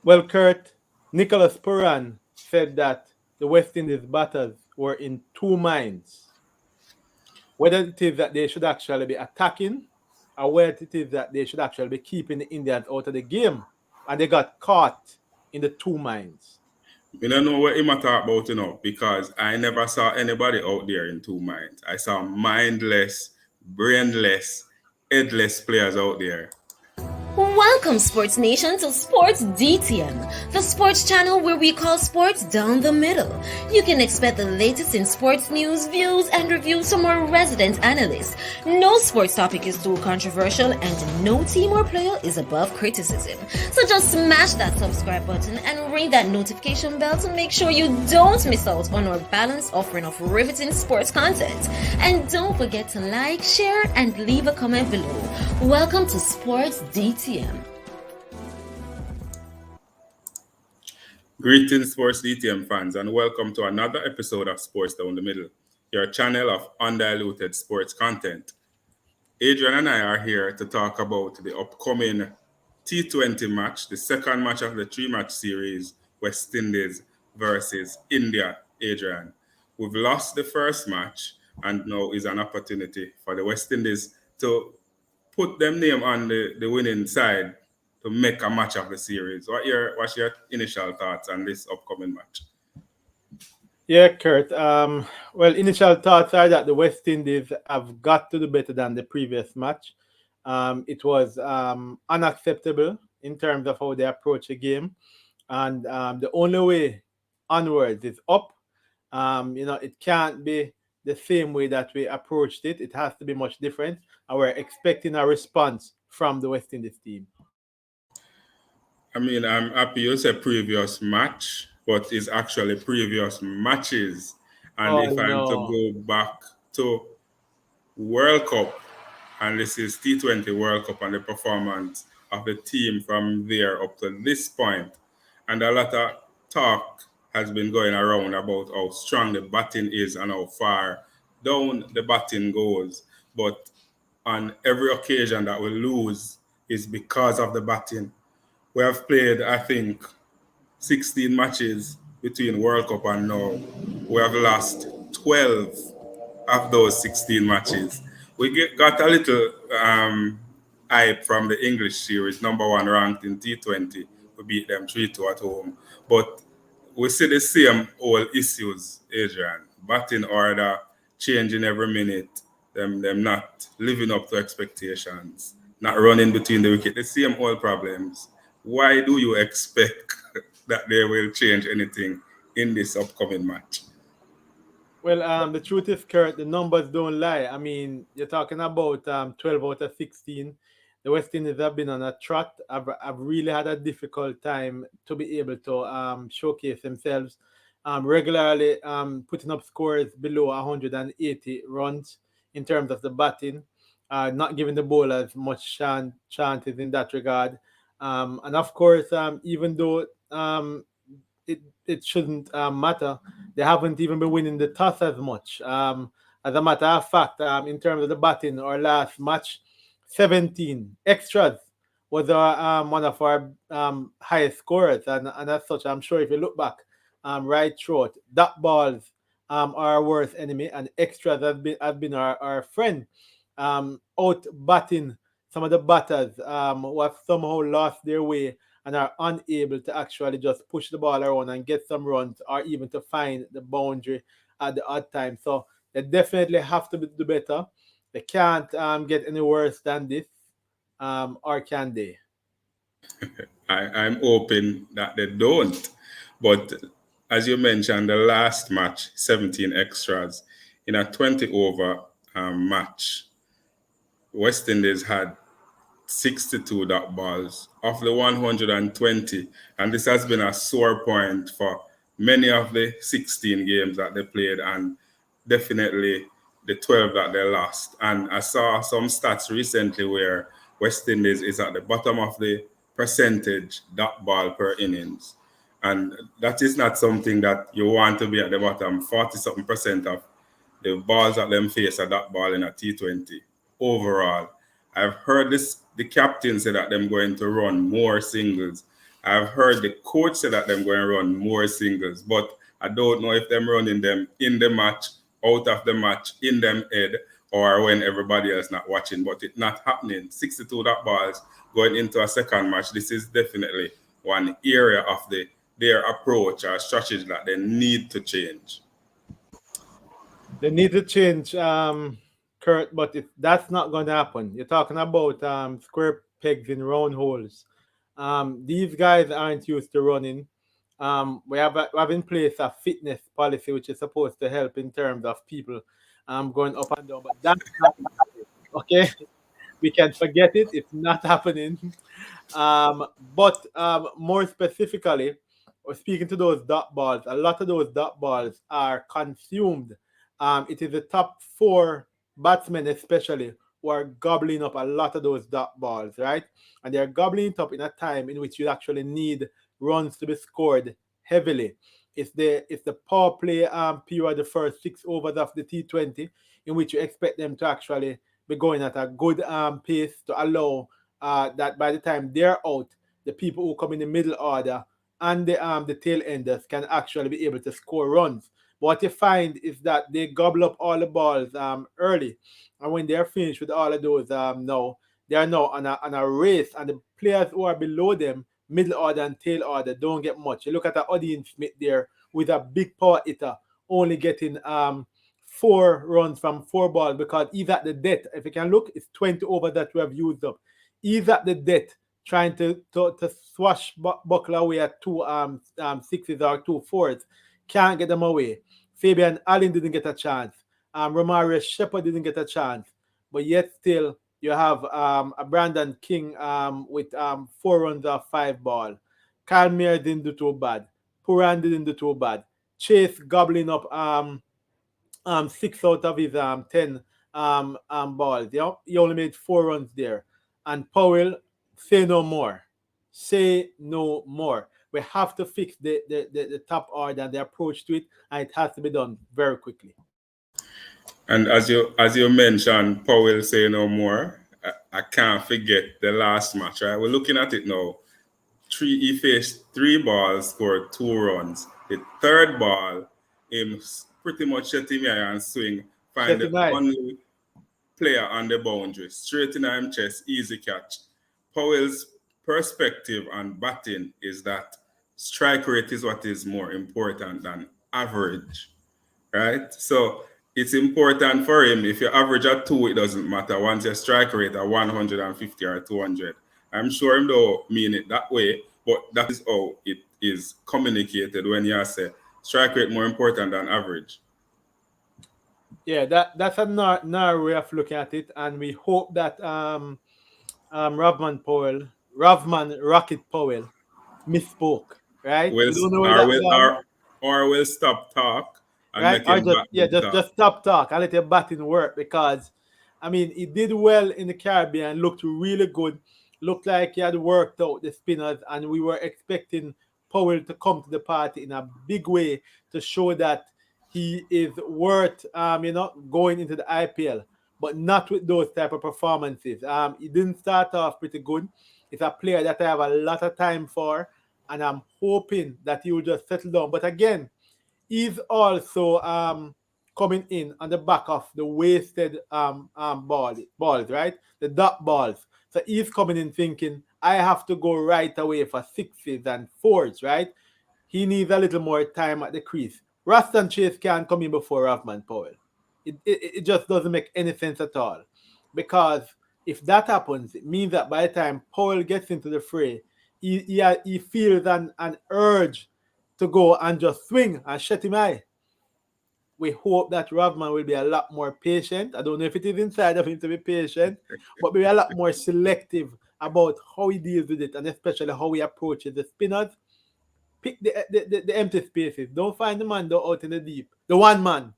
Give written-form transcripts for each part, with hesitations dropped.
Well, Kurt, Nicholas Puran said that the West Indies batters were in two minds. Whether it is that they should actually be attacking or whether it is that they should actually be keeping the Indians out of the game. And they got caught in the two minds. We don't know what him a talk about, because I never saw anybody out there in two minds. I saw mindless, brainless, headless players out there. Welcome, Sports Nation, to Sports DTM, the sports channel where we call sports down the middle. You can expect the latest in sports news, views, and reviews from our resident analysts. No sports topic is too controversial, and no team or player is above criticism. So just smash that subscribe button and ring that notification bell to make sure you don't miss out on our balanced offering of riveting sports content. And don't forget to like, share, and leave a comment below. Welcome to Sports DTM. Greetings, Sports DTM fans, and welcome to another episode of Sports Down the Middle, your channel of undiluted sports content. Adrian and I are here to talk about the upcoming T20 match, the second match of the three-match series, West Indies versus India. Adrian, we've lost the first match, and now is an opportunity for the West Indies to put them name on the winning side to make a match of the series. What's your initial thoughts on this upcoming match? Yeah, Kurt. Well, initial thoughts are that the West Indies have got to do better than the previous match. It was unacceptable in terms of how they approach the game, and the only way onwards is up. It can't be the same way that we approached it. It has to be much different, and we're expecting a response from the West Indies team. I mean, I'm happy you said previous match, but it's actually previous matches. And Oh if I'm to no. go back to World Cup, and this is T20 World Cup and the performance of the team from there up to this point, and a lot of talk has been going around about how strong the batting is and how far down the batting goes. But on every occasion that we lose is because of the batting. We have played, I think, 16 matches between World Cup and now. We have lost 12 of those 16 matches. Got a little hype from the English series, number one ranked in T20. We beat them 3-2 at home. But we see the same old issues, Adrian. Batting order, changing every minute, them not living up to expectations, not running between the wicket, the same old problems. Why do you expect that they will change anything in this upcoming match? Well, the truth is, Kurt, the numbers don't lie. I mean, you're talking about 12 out of 16. The West Indies have been on a trot. I've really had a difficult time to be able to showcase themselves, regularly putting up scores below 180 runs in terms of the batting, not giving the bowlers much chances in that regard. And of course, even though it shouldn't matter. They haven't even been winning the toss as much. As a matter of fact, in terms of the batting, our last match, 17 extras was one of our highest scorers. And as such, I'm sure if you look back right through it, dot balls are our worst enemy, and extras have been our friend. Out batting some of the batters who have somehow lost their way and are unable to actually just push the ball around and get some runs or even to find the boundary at the odd time. So they definitely have to do better. They can't get any worse than this, or can they? I'm hoping that they don't. But as you mentioned, the last match, 17 extras in a 20 over match. West Indies had 62 dot balls of the 120. And this has been a sore point for many of the 16 games that they played and definitely the 12 that they lost. And I saw some stats recently where West Indies is at the bottom of the percentage dot ball per innings. And that is not something that you want to be at the bottom. 40 something percent of the balls that them face are dot ball in a T20 overall. I've heard the captain say that them going to run more singles. I've heard the coach say that them going to run more singles, but I don't know if them running them in the match, out of the match, in them head, or when everybody else not watching. But it's not happening. 62 dot balls going into a second match. This is definitely one area of their approach or strategy that they need to change. They need to change, Kurt, but if that's not going to happen, you're talking about square pegs in round holes. These guys aren't used to running. We have in place a fitness policy which is supposed to help in terms of people going up and down, but that's not happening. Okay, we can forget it. It's not happening. But more specifically, speaking to those dot balls, a lot of those dot balls are consumed. It is the top four batsmen, especially, who are gobbling up a lot of those dot balls, right? And they're gobbling it up in a time in which you actually need runs to be scored heavily. It's the power play period, the first 6 overs of the T20, in which you expect them to actually be going at a good pace to allow that by the time they're out, the people who come in the middle order and the tail enders can actually be able to score runs. But what you find is that they gobble up all the balls early, and when they're finished with all of those, now they are now on a race, and the players who are below them, middle order and tail order, don't get much. You look at Odin Smith there with a big power hitter, only getting 4 runs from 4 balls because he's at the death. If you can look, it's 20 over that we have used up. He's at the death trying to swashbuckle away at two sixes or 2 4s. Can't get them away. Fabian Allen didn't get a chance. Romario Shepherd didn't get a chance. But yet still you have a Brandon King with 4 runs off 5 ball. Kyle Mayer didn't do too bad. Puran didn't do too bad. Chase gobbling up 6 out of his 10 balls. You know, he only made 4 runs there. And Powell, say no more. Say no more. We have to fix the top order and the approach to it, and it has to be done very quickly. And as you mentioned, Powell say no more. I can't forget the last match, right? We're looking at it now. He faced 3 balls, scored 2 runs. The third ball, him pretty much set him here and swing, find the Shetimai. only player on the boundary, straight in him chest, easy catch. Powell's perspective on batting is that strike rate is what is more important than average, right? So it's important for him. If you average at 2, it doesn't matter. Once your strike rate at 150 or 200, I'm sure him don't mean it that way, but that is how it is communicated when you say strike rate more important than average. Yeah, that's a narrow way of looking at it, and we hope that Ravman Rocket Powell misspoke, right? We Will don't know where or that will gone, or will stop talk and right? make Or him just back yeah, good just talk. just stop talk and let your batting work because I mean he did well in the Caribbean, looked really good, looked like he had worked out the spinners, and we were expecting Powell to come to the party in a big way to show that he is worth going into the IPL, but not with those type of performances. He didn't start off pretty good. It's a player that I have a lot of time for, and I'm hoping that he will just settle down. But again, he's also coming in on the back of the wasted balls, right? The dot balls. So he's coming in thinking, I have to go right away for 6s and 4s, right? He needs a little more time at the crease. Raston Chase can't come in before Rahman Powell. It just doesn't make any sense at all. Because if that happens, it means that by the time Powell gets into the fray, he feels an urge to go and just swing and shut him eye. We hope that Ravman will be a lot more patient. I don't know if it is inside of him to be patient, but be a lot more selective about how he deals with it and especially how he approaches the spinners. Pick the empty spaces. Don't find the man though out in the deep. The one man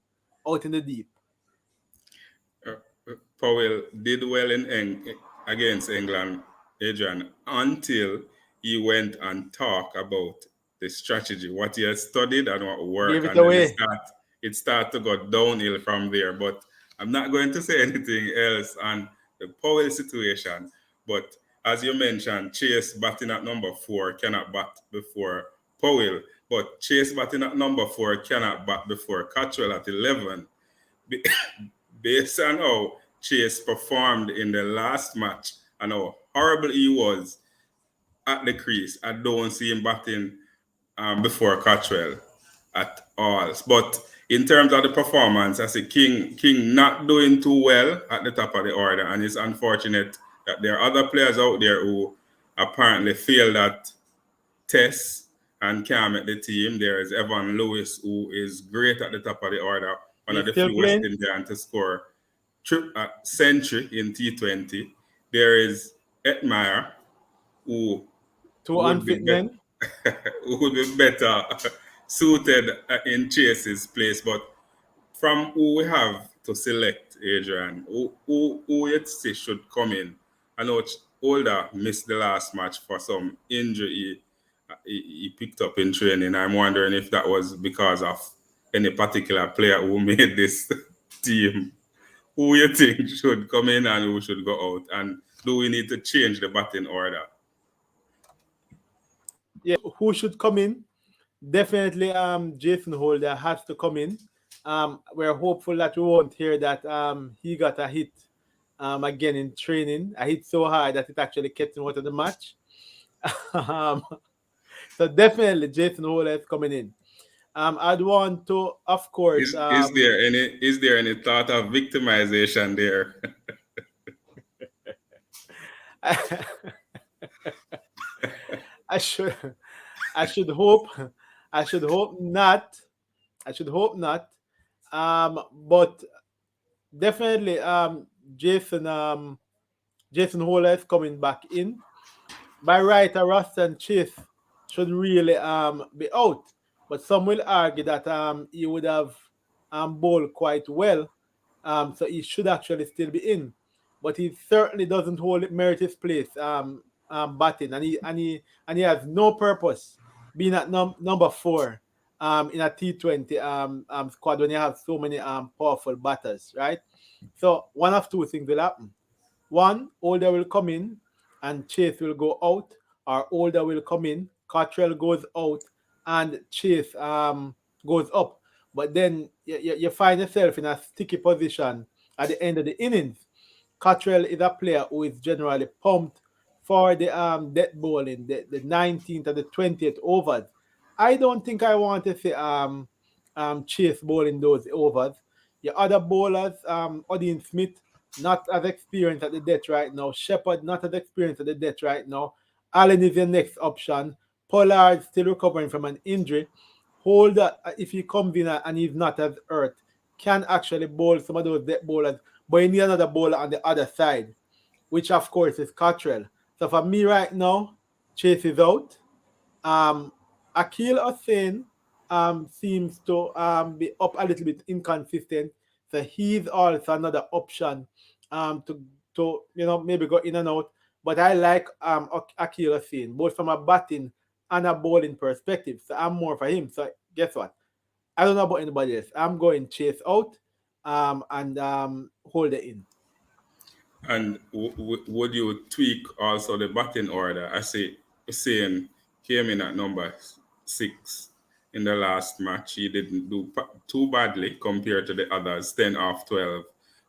out in the deep. Powell did well against England, Adrian, until he went and talked about the strategy, what he has studied and what Give worked, it and then away. it start to go downhill from there. But I'm not going to say anything else on the Powell situation. But as you mentioned, Chase batting at number 4 cannot bat before Powell, but Chase batting at number 4 cannot bat before Cottrell at 11. Based on how Chase performed in the last match and how horrible he was at the crease, I don't see him batting before Cottrell at all. But in terms of the performance, I see King not doing too well at the top of the order, and it's unfortunate that there are other players out there who apparently failed that test and can't make the team. There is Evan Lewis, who is great at the top of the order, one He's of the still few West playing. Indians to score century in T20. There is Etmire, who Two would be unfit men. who would be better suited in Chase's place. But from who we have to select, Adrian, who you say should come in? I know Older missed the last match for some injury he picked up in training. I'm wondering if that was because of any particular player who made this team. Who you think should come in and who should go out? And do we need to change the batting order? Yeah, who should come in? Definitely Jason Holder has to come in. We're hopeful that we won't hear that he got a hit again in training. A hit so hard that it actually kept him out of the match. um, so definitely Jason Holder is coming in. I'd want to, of course, Is there any thought of victimization there? I should I should hope I should hope not. I should hope not. But definitely Jason Holder is coming back in. By right, Ruston Chase should really be out. But some will argue that he would have bowled quite well. So he should actually still be in. But he certainly doesn't hold merit his place batting, and he has no purpose being at number 4 in a T20 squad when you have so many powerful batters, right? So one of two things will happen. One, Older will come in and Chase will go out, or Older will come in, Cottrell goes out, and Chase goes up. But then you find yourself in a sticky position at the end of the innings. Cottrell is a player who is generally pumped for the death bowling, the 19th and the 20th overs. I don't think I want to see Chase bowling those overs. Your other bowlers, Odin Smith, not as experienced at the death right now. Shepard, not as experienced at the death right now. Allen is your next option. Pollard still recovering from an injury. Holder, if he comes in and he's not as hurt, can actually bowl some of those death bowlers, but you need another bowler on the other side, which of course is Cottrell. So for me right now, Chase is out. Um, Akil Hussain seems to be up a little bit inconsistent. So he's also another option to maybe go in and out. But I like Akil Hussain, both from a batting and a bowling perspective. So I'm more for him. So guess what? I don't know about anybody else. I'm going Chase out and hold it in. And would you tweak also the batting order? I say Hussein came in at number 6 in the last match. He didn't do too badly compared to the others, 10 off 12.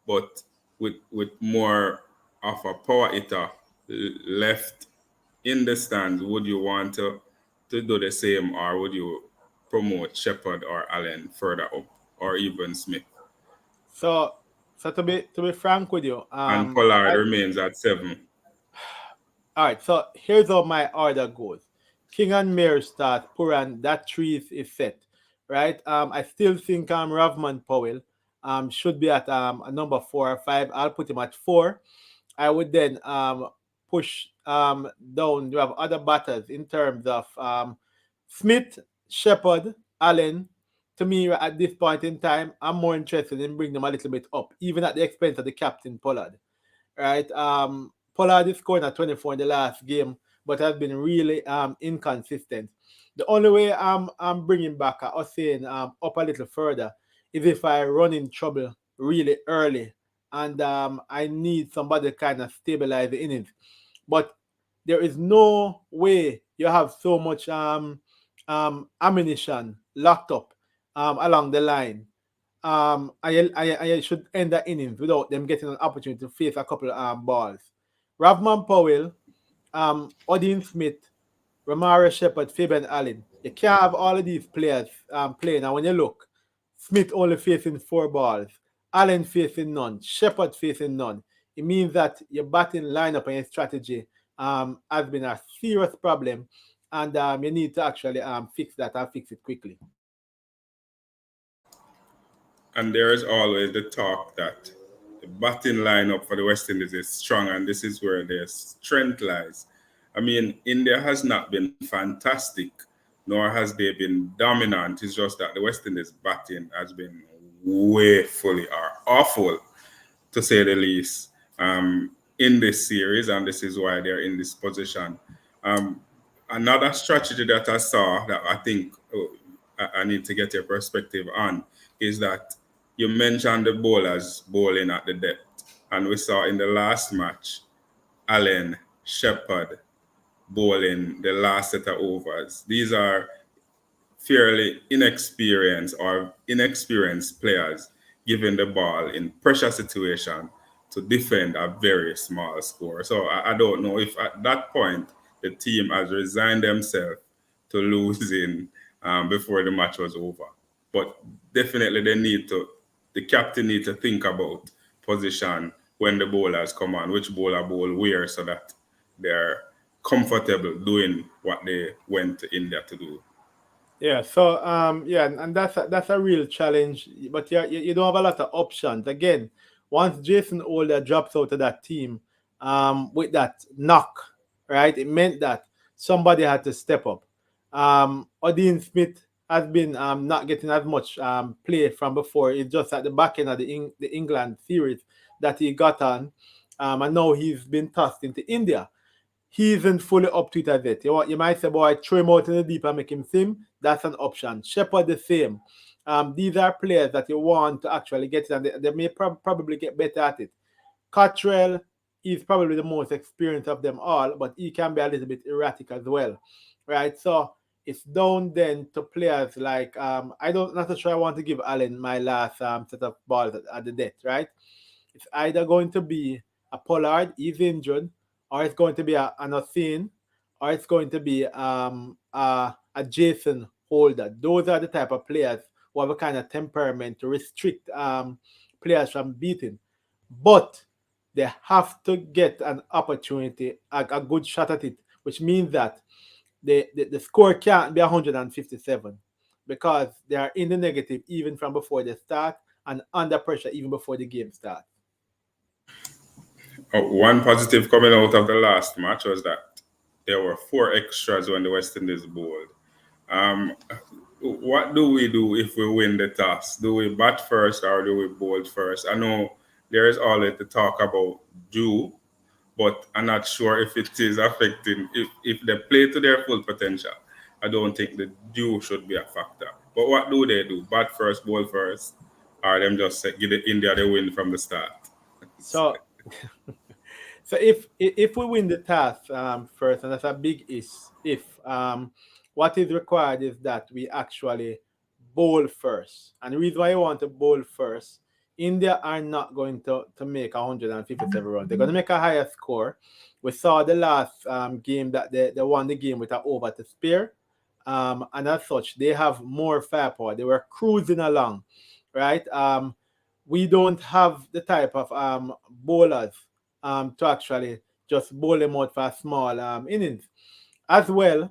But with more of a power hitter left in the stands, would you want to do the same, or would you promote Shepard or Allen further up, or even Smith? So to be frank with you, And Pollard remains at 7. all right. So here's how my order goes: King and Mayor start, Puran. That three is set, right? I still think Ravman Powell should be at a number 4 or 5. I'll put him at 4. I would then push down. You have other batters in terms of Smith, Shepard, Allen. To me, at this point in time, I'm more interested in bringing them a little bit up, even at the expense of the captain Pollard. Right? Pollard is scoring at 24 in the last game, but has been really inconsistent. The only way I'm bringing back us saying up a little further is if I run in trouble really early, and I need somebody to kind of stabilize the innings. But there is no way you have so much ammunition locked up along the line. I should end the innings without them getting an opportunity to face a couple of balls. Ravman Powell, Odin Smith, Ramara Shepard, Fabian Allen. You can't have all of these players playing. And when you look, Smith only facing 4 balls, Allen facing none, Shepard facing none. It means that your batting lineup and your strategy has been a serious problem, and you need to actually fix that and fix it quickly. And there is always the talk that the batting lineup for the West Indies is strong, and this is where their strength lies. I mean, India has not been fantastic, nor has they been dominant. It's just that the West Indies batting has been way fully or awful, to say the least, in this series, and this is why they're in this position. Um, Another strategy that I saw that I think I need to get your perspective on is that you mentioned the bowlers bowling at the depth, and we saw in the last match Allen, Shepard bowling the last set of overs. These are fairly inexperienced players given the ball in pressure situation to defend a very small score. So I don't know if at that point the team has resigned themselves to losing before the match was over. But definitely the captain need to think about position when the bowlers come on, which bowler bowl where, so that they're comfortable doing what they went to India to do. Yeah, so yeah, and that's a real challenge. But yeah, you don't have a lot of options. Again, once Jason Older drops out of that team, with that knock, right, it meant that somebody had to step up. Odin Smith has been not getting as much play from before. It's just at the back end of the England series that he got on, and now he's been tossed into India. He isn't fully up to it as yet. You might say, boy, throw him out in the deep and make him swim. That's an option. Shepard the same. These are players that you want to actually get it, and they may probably get better at it. Cottrell is probably the most experienced of them all, but he can be a little bit erratic as well, right? So it's down then to players like I don't not so sure I want to give Allen my last set of balls at the death, right? It's either going to be a Pollard, he's injured, or it's going to be an Othane, or it's going to be a Jason Holder. Those are the type of players who have a kind of temperament to restrict players from beating. But they have to get an opportunity, a good shot at it, which means that the score can't be 157 because they are in the negative even from before they start and under pressure even before the game starts. One positive coming out of the last match was that there were 4 extras when the West Indies bowled. Um, what do we do if we win the toss? Do we bat first or do we bowl first? I know there is always the talk about dew, but I'm not sure if it is affecting if they play to their full potential. I don't think the dew should be a factor. But what do they do? Bat first, bowl first, or them just give the India the win from the start? So so if we win the task first, and that's a big if what is required is that we actually bowl first. And the reason why you want to bowl first, India are not going to make 157 runs. They're going to make a higher score. We saw the last game that they won the game with an over to spare. And as such, they have more firepower. They were cruising along, right? We don't have the type of bowlers to actually just bowl them out for small innings. As well,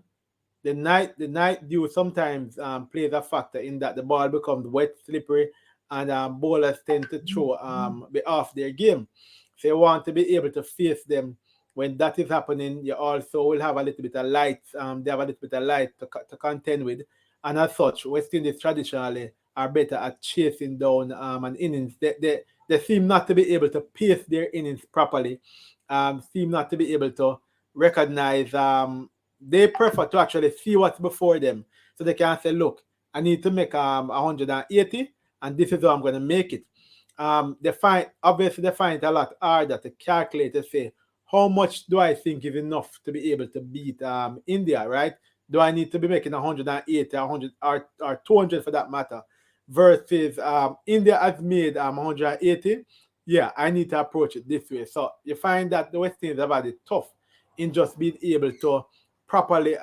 the night dew sometimes plays a factor in that the ball becomes wet, slippery, and bowlers tend to throw be off their game. So you want to be able to face them when that is happening. You also will have a little bit of light. They have a little bit of light to contend with, and as such, West Indies traditionally are better at chasing down an innings. They seem not to be able to pace their innings properly. Seem not to be able to recognize. They prefer to actually see what's before them, so they can say, "Look, I need to make 180, and this is how I'm going to make it." They find it a lot harder to calculate to say how much do I think is enough to be able to beat India, right? Do I need to be making 180, 100, or 200 for that matter? Versus India has made 180. Yeah, I need to approach it this way. So you find that the West Indies have had it tough in just being able to properly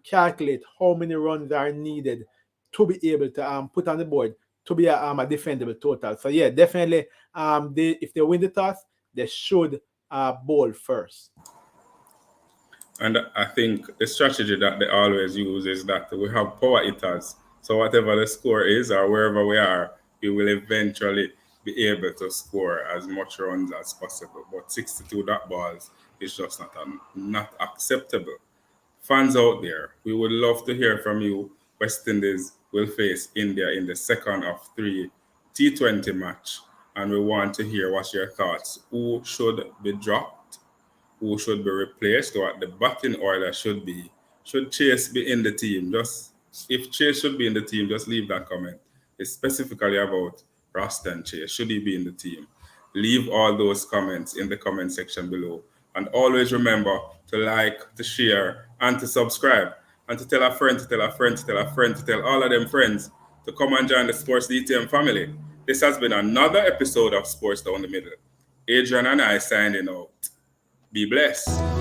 calculate how many runs are needed to be able to put on the board to be a defendable total. So yeah, definitely they if they win the toss, they should bowl first. And I think the strategy that they always use is that we have power hitters. So whatever the score is or wherever we are, we will eventually be able to score as much runs as possible. But 62 dot balls is just not acceptable. Fans out there, we would love to hear from you. West Indies will face India in the second of three T20 match, and we want to hear what's your thoughts. Who should be dropped? Who should be replaced, or at the batting order should be? Should Chase be in the team? Just if Chase should be in the team, just leave that comment. It's specifically about Roston Chase. Should he be in the team? Leave all those comments in the comment section below. And always remember to like, to share, and to subscribe. And to tell a friend, to tell a friend, to tell a friend, to tell all of them friends to come and join the Sports DTM family. This has been another episode of Sports Down the Middle. Adrian and I signing out. Be blessed.